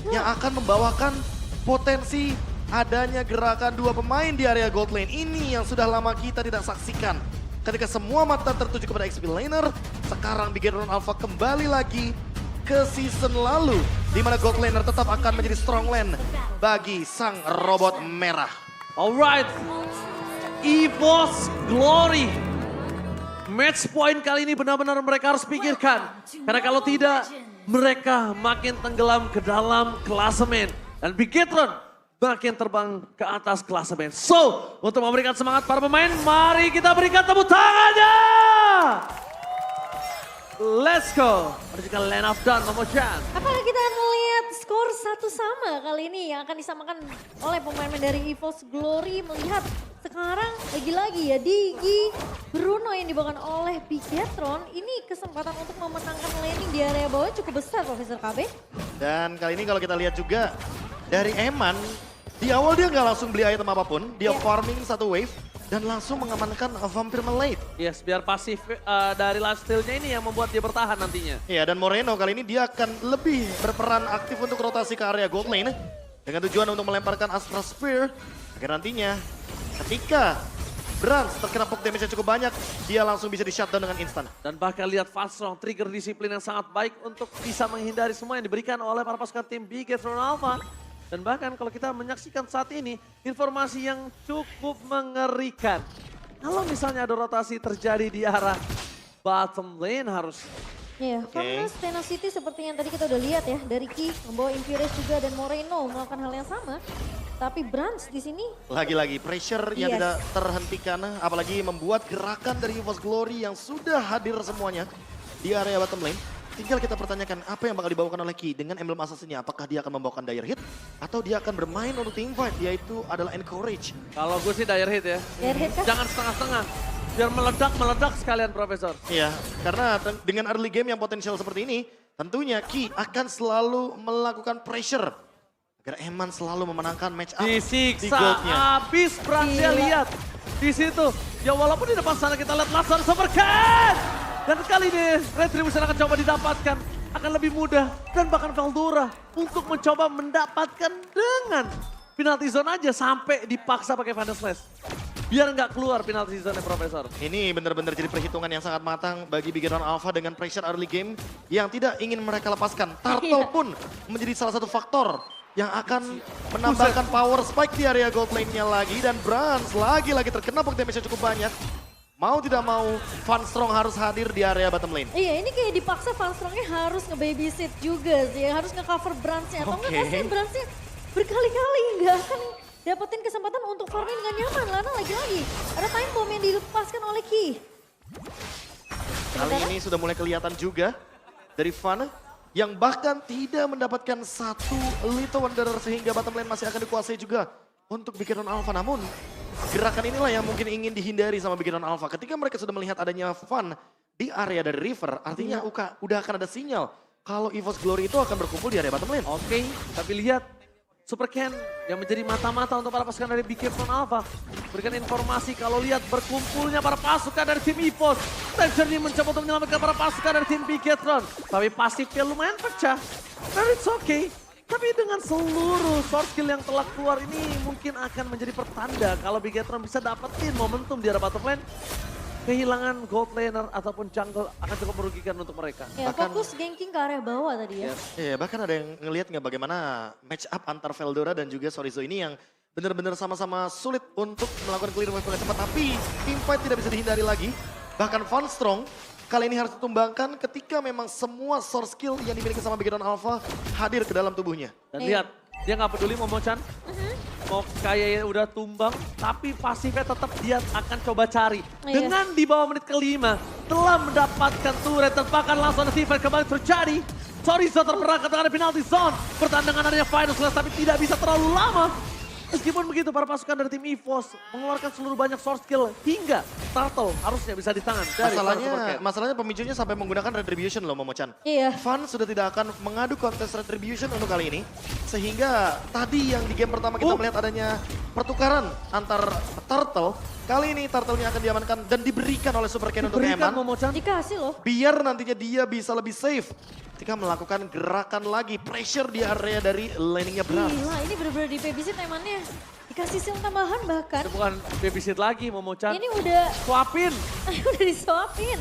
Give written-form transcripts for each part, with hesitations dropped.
yang akan membawakan potensi adanya gerakan dua pemain di area gold lane ini yang sudah lama kita tidak saksikan. Ketika semua mata tertuju kepada XP Laner, sekarang Bigetron Alpha kembali lagi ke season lalu, di mana gold laner tetap akan menjadi strong lane bagi sang robot merah. Alright, EVOS Glory. Match point kali ini benar-benar mereka harus pikirkan. Karena kalau tidak, mereka makin tenggelam ke dalam klasemen. Dan Bigetron makin terbang ke atas klasemen. So, untuk memberikan semangat para pemain, mari kita berikan tepuk tangannya. Let's go. Menuju ke Land of Dawn, Momo-chan. Apakah kita akan melihat skor 1-sama kali ini yang akan disamakan oleh pemain dari EVOS Glory. Melihat sekarang lagi-lagi ya Digi, Bruno yang dibawakan oleh Bigetron. Ini kesempatan untuk memenangkan laning di area bawah cukup besar Profesor KB. Dan kali ini kalau kita lihat juga dari Eman, di awal dia nggak langsung beli item apapun, dia farming satu wave dan langsung mengamankan Vampire Malade. Yes, biar pasif dari lifesteal-nya ini yang membuat dia bertahan nantinya. Iya, dan Moreno kali ini dia akan lebih berperan aktif untuk rotasi ke area gold lane dengan tujuan untuk melemparkan Astra Spear agar nantinya ketika Brans terkena poke damage yang cukup banyak, dia langsung bisa di shutdown dengan instan. Dan bahkan lihat Faststrong, trigger disiplin yang sangat baik untuk bisa menghindari semua yang diberikan oleh para pasukan tim Bigetron Alpha. Dan bahkan kalau kita menyaksikan saat ini, informasi yang cukup mengerikan. Kalau misalnya ada rotasi terjadi di arah bottom lane harus... Iya, karena Stena City seperti yang tadi kita udah lihat ya, dari Ki membawa Imperius juga dan Moreno melakukan hal yang sama. Tapi Brans di sini Lagi-lagi pressure yang tidak terhentikan, apalagi membuat gerakan dari EVOS Glory yang sudah hadir semuanya di area bottom lane. Tinggal kita pertanyakan apa yang bakal dibawakan oleh Ki dengan emblem assassinnya. Apakah dia akan membawakan Dire Hit atau dia akan bermain untuk team fight, yaitu adalah Encourage. Kalau gue sih dire hit ya. Dire hit kah? Jangan setengah-setengah. Biar meledak-meledak sekalian Profesor. Iya, karena dengan early game yang potensial seperti ini, tentunya Ki akan selalu melakukan pressure agar Eman selalu memenangkan match up di Disiksa goldnya. habis Bransnya lihat di situ. Ya walaupun di depan sana kita lihat Lazar Supercat. Dan kali ini Retribution akan coba didapatkan. Akan lebih mudah dan bahkan Veldora untuk mencoba mendapatkan dengan penalty zone aja sampai dipaksa pakai Vandal Slash. Biar nggak keluar penalty zone-nya Profesor. Ini benar-benar jadi perhitungan yang sangat matang bagi Bigetron Alpha dengan pressure early game yang tidak ingin mereka lepaskan. Turtle pun menjadi salah satu faktor yang akan menambahkan power spike di area gold lane-nya lagi. Dan Brans lagi-lagi terkena poke damage yang cukup banyak. Mau tidak mau, Faststrong harus hadir di area bottom lane. Iya, ini kayak dipaksa Faststrongnya harus nge-babysit juga sih, harus nge-cover Bransnya. Atau nggak kasihan Bransnya berkali-kali nggak akan dapetin kesempatan untuk farming dengan nyaman. Lana lagi-lagi, ada time bomb yang dilepaskan oleh Ki. Kali ini sudah mulai kelihatan juga dari Van yang bahkan tidak mendapatkan satu Little Wanderer sehingga bottom lane masih akan dikuasai juga untuk Bigetron Alpha. Namun gerakan inilah yang mungkin ingin dihindari sama Bigetron Alpha. Ketika mereka sudah melihat adanya Van di area dari River, artinya udah akan ada sinyal kalau EVOS Glory itu akan berkumpul di area bottom lane. Oke, tapi lihat Super Ken yang menjadi mata-mata untuk para pasukan dari Bigetron Alpha. Berikan informasi kalau lihat berkumpulnya para pasukan dari tim EVOS. Dan Journey mencoba untuk menyelamatkan para pasukan dari tim Bigetron. Tapi pasifnya lumayan pecah. Dan it's okay. Tapi dengan seluruh source skill yang telah keluar ini mungkin akan menjadi pertanda kalau Bigetron bisa dapetin momentum di arah bottom lane. Kehilangan gold laner ataupun jungle akan cukup merugikan untuk mereka. Ya, fokus ganking ke area bawah tadi ya. Iya, bahkan ada yang ngelihat nggak bagaimana match up antar Veldora dan juga Sorizo ini yang benar-benar sama-sama sulit untuk melakukan clear wave dengan cepat. Tapi teamfight tidak bisa dihindari lagi. Bahkan Faststrong kali ini harus ditumbangkan ketika memang semua source skill yang dimiliki sama Bigetron Alpha hadir ke dalam tubuhnya. Dan lihat, dia nggak peduli Momo-chan. Mau kayak udah tumbang, tapi pasifnya tetap dia akan coba cari. Dengan di bawah menit kelima, telah mendapatkan turret dan bahkan langsung ada Steven kembali terjadi. Sorizo terperangkap dengan penalty zone. Bertahan dengan adanya final slash tapi tidak bisa terlalu lama. Meskipun begitu, para pasukan dari tim EVOS mengeluarkan seluruh banyak source skill hingga Turtle harusnya bisa di tangan dari Masalahnya pemicunya sampai menggunakan Retribution loh Momo-chan. Iya. Van sudah tidak akan mengadu kontes Retribution untuk kali ini. Sehingga tadi yang di game pertama kita melihat adanya pertukaran antar turtle. Kali ini turtle-nya akan diamankan dan diberikan oleh Super Ken untuk Berikan Eman. Momo-chan. Dikasih loh. Biar nantinya dia bisa lebih safe ketika melakukan gerakan lagi. Pressure di area dari laningnya Brans. Gila, ini bener-bener di babysit temannya. Dikasih shield tambahan bahkan. Itu bukan babysit lagi Momo-chan. Ini udah Suapin. udah disuapin.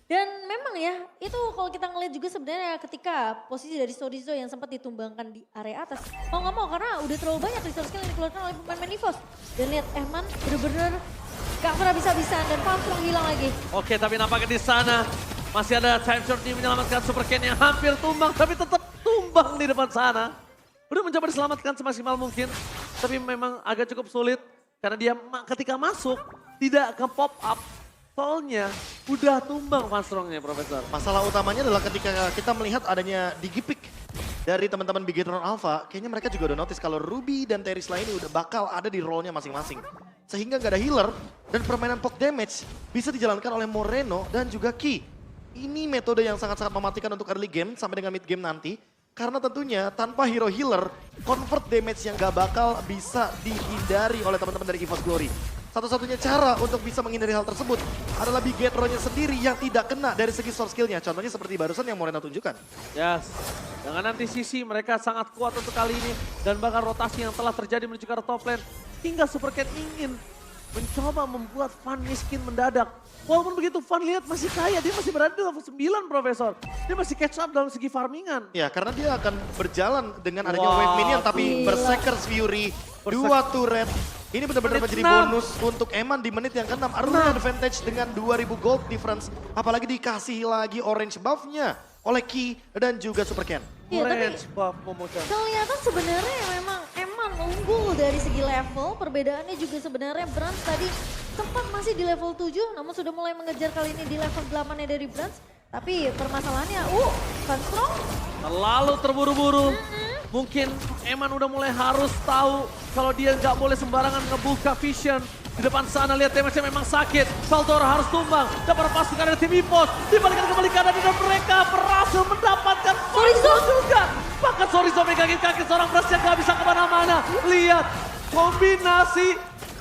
Dan memang ya, itu kalau kita ngeliat juga sebenarnya ketika posisi dari Sorizo yang sempat ditumbangkan di area atas. Mau nggak mau karena udah terlalu banyak resource skill yang dikeluarkan oleh pemain EVOS. Dan lihat Eman bener-bener cover habis-habisan dan Pamstrong hilang lagi. Oke, tapi nampaknya di sana masih ada time short yang menyelamatkan Super Ken yang hampir tumbang, tapi tetap tumbang di depan sana. Udah mencoba diselamatkan semaksimal mungkin, tapi memang agak cukup sulit karena dia ketika masuk tidak ke pop up. Soalnya udah tumbang Pamstrongnya, Profesor. Masalah utamanya adalah ketika kita melihat adanya digipick dari teman-teman Bigetron Alpha, kayaknya mereka juga udah notice kalau Ruby dan Teris lainnya udah bakal ada di role-nya masing-masing. Sehingga gak ada healer dan permainan poke damage bisa dijalankan oleh Moreno dan juga Ki. Ini metode yang sangat-sangat mematikan untuk early game sampai dengan mid game nanti. Karena tentunya tanpa hero healer, convert damage yang gak bakal bisa dihindari oleh teman-teman dari EVOS Glory. Satu-satunya cara untuk bisa menghindari hal tersebut adalah Bigetron-nya sendiri yang tidak kena dari segi source skill-nya. Contohnya seperti barusan yang Moreno tunjukkan. Yes, dengan nanti sisi mereka sangat kuat untuk kali ini. Dan bahkan rotasi yang telah terjadi menuju ke arah top lane. Hingga Super Ken ingin mencoba membuat Fan miskin mendadak. Walaupun begitu Fan lihat masih kaya, dia masih berada di level 9 Profesor. Dia masih catch up dalam segi farmingan. Ya karena dia akan berjalan dengan adanya Wah, wave minion tapi gila. Berserker's Fury, 2 turret. Ini benar-benar Menit menjadi 6. bonus untuk Eman di menit yang ke-6. Early advantage dengan 2000 gold difference. Apalagi dikasih lagi orange buff-nya oleh Ki dan juga Super Ken. Iya, tapi Orange buff Momo-chan. kelihatan sebenarnya memang Eman unggul dari segi level. Perbedaannya juga sebenarnya Brans tadi sempat masih di level 7 namun sudah mulai mengejar kali ini di level 8-nya dari Brans. Tapi permasalahannya, Pamstrong Terlalu terburu-buru. Mungkin Eman udah mulai harus tahu kalau dia nggak boleh sembarangan ngebuka vision. Di depan sana lihat damage-nya memang sakit. Valdora harus tumbang. Dapat pasukan dari tim EVOS. Dibalikan kembali ke kanan dan mereka berhasil mendapatkan Sorizo juga. Bahkan Sorizo megangin kaki seorang Brans yang nggak bisa kemana-mana. Lihat kombinasi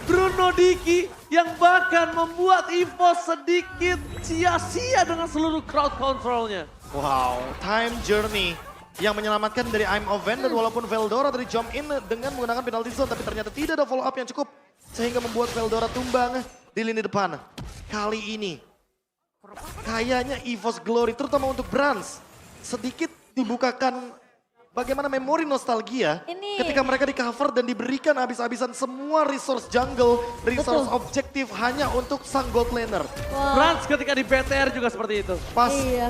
Bruno Diki yang bahkan membuat EVOS sedikit sia-sia dengan seluruh crowd control-nya. Wow, time journey yang menyelamatkan dari I'm Oven dan walaupun Veldora tadi jump in dengan menggunakan penalty zone tapi ternyata tidak ada follow up yang cukup sehingga membuat Veldora tumbang di lini depan. Kali ini kayaknya EVOS Glory terutama untuk Brans sedikit dibukakan bagaimana memori nostalgia Ini- ketika mereka di cover dan diberikan habis-habisan semua resource jungle, resource Betul. objektif hanya untuk sang gold laner. Wah, Brans ketika di BTR juga seperti itu. Pas iya.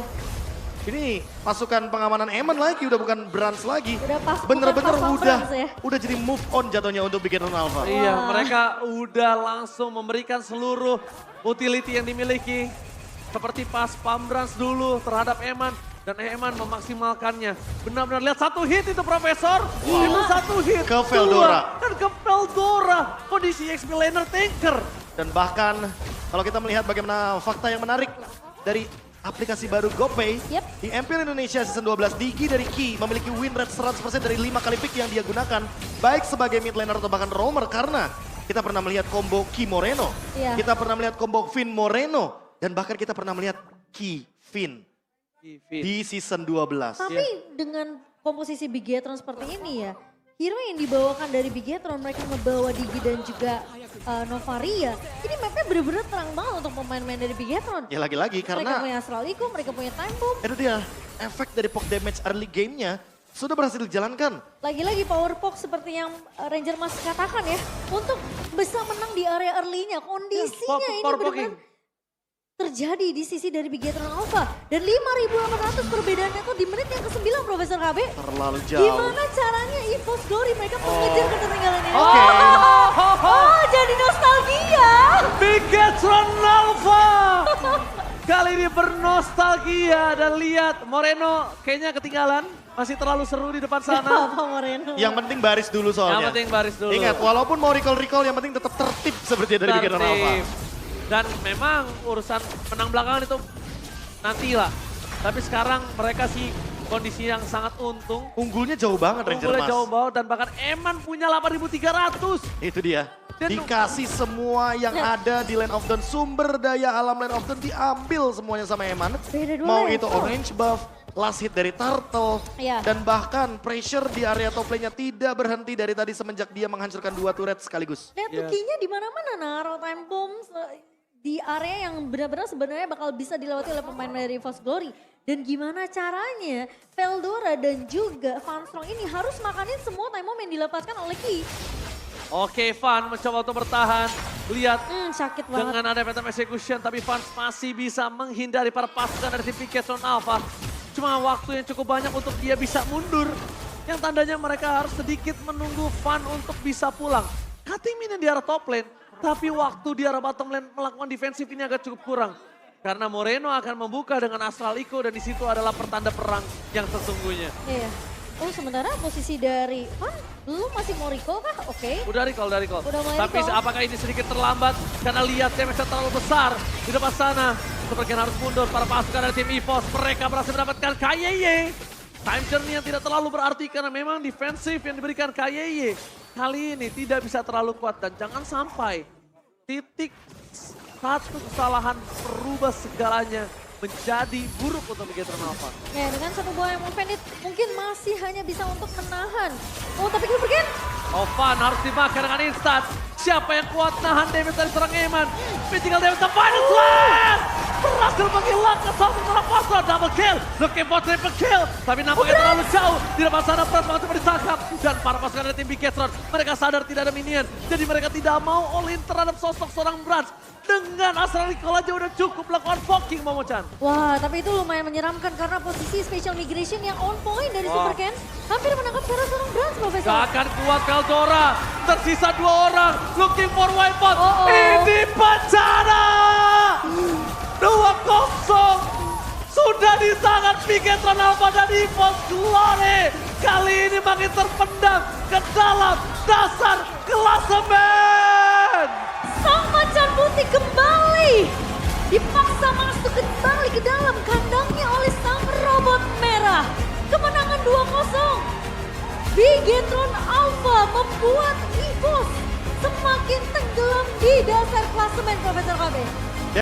ini pasukan pengamanan Eman lagi, udah bukan Brans lagi. Udah pas- Bener-bener bukan pas udah, Brans ya. udah jadi move on jatuhnya untuk Bigetron Alpha. Iya, Wah. mereka udah langsung memberikan seluruh utility yang dimiliki. Seperti pas Pambrans dulu terhadap Eman. Dan Eman memaksimalkannya. Benar-benar lihat satu hit itu Profesor. Itu satu hit. Ke Veldora. Dua, dan ke Veldora. Kondisi XP laner tanker. Dan bahkan kalau kita melihat bagaimana fakta yang menarik dari aplikasi baru GoPay. Yep. Di MPL Indonesia Season 12, Digi dari Ki memiliki win rate 100% dari 5 kali pick yang dia gunakan. Baik sebagai mid laner atau bahkan roamer karena kita pernah melihat combo Ki Moreno. Iya. Kita pernah melihat combo Finn Moreno. Dan bahkan kita pernah melihat Ki Finn di Season 12. Tapi dengan komposisi Bigetron seperti ini ya, hero yang dibawakan dari Bigetron, mereka ngebawa Digi dan juga Novaria. Ini mapnya bener-bener terang banget untuk pemain-pemain dari Bigetron. Ya lagi-lagi Mereka karena punya Astral Echo, mereka punya Time Bomb. itu dia efek dari poke damage early game-nya sudah berhasil dijalankan. Lagi-lagi power poke seperti yang Ranger Mas katakan ya, untuk bisa menang di area early-nya. Kondisinya ini power benar-benar poking. terjadi di sisi dari Bigetron Alpha. Dan 5.800 perbedaannya tuh di menit yang ke-9 Profesor KB. Terlalu jauh. Gimana caranya EVOS Glory mereka mengejar ketertinggalannya? Oke. Oh, jadi nostalgia. Bigetron Alpha. Kali ini bernostalgia dan lihat Moreno kayaknya ketinggalan. Masih terlalu seru di depan sana. Apa Moreno? Yang penting baris dulu soalnya. Yang penting baris dulu. Ingat, walaupun mau recall yang penting tetap tertib seperti dari Bigetron Alpha. Tertib. Dan memang urusan menang belakangan itu nantilah. Tapi sekarang mereka sih kondisi yang sangat untung. Unggulnya jauh banget Ranger Unggulnya Mas. jauh banget dan bahkan Eman punya 8.300. Itu dia. Dan- Dikasih semua yang ada di Land of Dawn. Sumber daya alam Land of Dawn diambil semuanya sama Eman. Beda dua Mau level. itu orange buff, last hit dari Turtle. Iya. Dan bahkan pressure di area top lane-nya tidak berhenti dari tadi semenjak dia menghancurkan 2 turret sekaligus. Lihat Yes. Tukinya di mana-mana naruh time bomb di area yang benar-benar sebenarnya bakal bisa dilewati oleh pemain dari Force Glory. Dan gimana caranya Veldora dan juga Van Strong ini harus makanin semua time bomb yang dilepaskan oleh Ki. Oke, Van mencoba untuk bertahan. Lihat Sakit banget. dengan ada Phantom Execution, tapi Van masih bisa menghindari para pasukan dari tim Piketron Alpha. Cuma waktu yang cukup banyak untuk dia bisa mundur. Yang tandanya mereka harus sedikit menunggu Van untuk bisa pulang. Cutting minion di arah top lane, tapi waktu di arah bottom lane melakukan defensif ini agak cukup kurang. Karena Moreno akan membuka dengan Astral Echo dan di situ adalah pertanda perang yang sesungguhnya. Iya. Oh sementara posisi dari Van belum masih mau recall kah? Oke. Udah recall. Udah mulai Tapi recall. apakah ini sedikit terlambat? Karena lihat damage-nya terlalu besar di depan sana. Sepertinya harus mundur para pasukan dari tim EVOS. Mereka berhasil mendapatkan KYY. Time journey yang tidak terlalu berarti karena memang defensif yang diberikan KYY. Kali ini tidak bisa terlalu kuat dan jangan sampai titik satu kesalahan merubah segalanya menjadi buruk untuk Piketron Alpha. Ya dengan satu buah Emerald Bandit mungkin masih hanya bisa untuk menahan. Oh tapi Gilbergen. Ovan harus dimakan dengan instan. Siapa yang kuat nahan damage dari seorang Eman? Physical damage the final slash! Berhasil menghilangkan satu seorang pasar. Double kill. Looking for triple kill. Tapi nampaknya terlalu jauh. Di depan sana Brand banget cuma ditangkap. Dan para pasukan dari tim Piketron. Mereka sadar tidak ada minion. Jadi mereka tidak mau all in terhadap sosok seorang Brand. Dengan Astral Recall aja udah cukup melakukan poking Momo-chan. Wah tapi itu lumayan menyeramkan karena posisi special migration yang on point dari Wah. Super Ken. Hampir menangkap salah seorang Brans Profesor. Gak akan kuat Kaldora. Tersisa 2 orang. Looking for wipeout. Oh. Ini bencana. 2-0. Sudah di tangan Piketron Alpha dan EVOS Glory. Kali ini makin terpendam ke dalam dasar klasemen. Sang macan putih kembali. Dipaksa masuk kembali ke dalam kandangnya oleh sang robot merah. Kemenangan 2-0. Bigetron Alpha membuat EVOS semakin tenggelam di dasar klasemen Profesor KB.